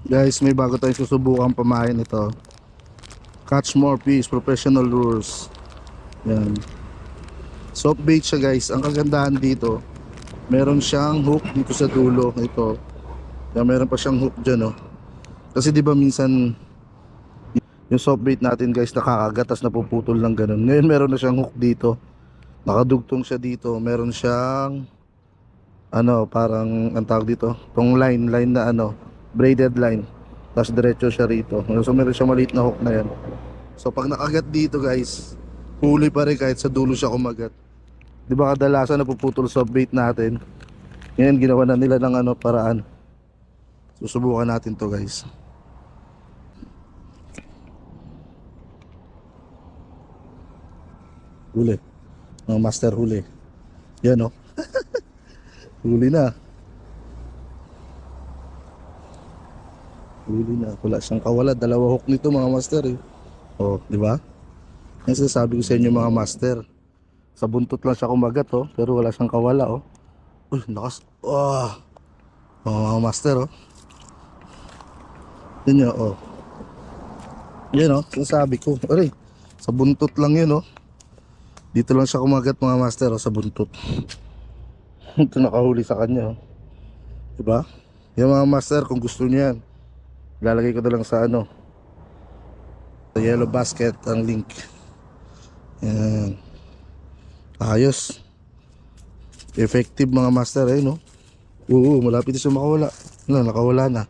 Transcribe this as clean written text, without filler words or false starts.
Guys, may bago tayong susubukan pamain ito. Catch more fish, professional lures. Yan. Soft bait siya guys. Ang kagandahan dito, meron siyang hook dito sa dulo. Ito. Yan, meron pa siyang hook dyan, oh. Kasi di ba minsan yung soft bait natin guys nakakagat tas napuputol lang ganun. Ngayon meron na siyang hook dito. Nakadugtong siya dito. Meron siyang parang ang tawag dito, tong line na braided line. Tapos diretso siya rito. So meron siya maliit na hook na yan. So pag nakagat dito guys, huli pa rin kahit sa dulo siya kumagat. Di ba kadalasan napuputol soft bait natin? Ngayon ginawa na nila ng paraan. Susubukan natin to guys. Huli. Mga master huli. Yan oh. Huli na. Huli na. Wala siyang kawala. Dalawa hook nito mga master eh. Oh, di ba? Yan sinasabi ko sa inyo mga master. Sa buntot lang siya kumagat oh, pero wala siyang kawala oh. Uy, lakas. Oh. Oh, mga master oh. Yan yun oh. Yan oh, sinasabi ko. Aray, sa buntot lang yun oh. Dito lang siya kumagat mga master oh, sa buntot. Ito nakahuli sa kanya oh. Diba? Yung mga master kung gusto niyo yan, lalagay ko na lang sa sa yellow basket ang link. Yan. Ayos. Effective mga master eh no. Oo, malapit na siya makawala. Nakawala na.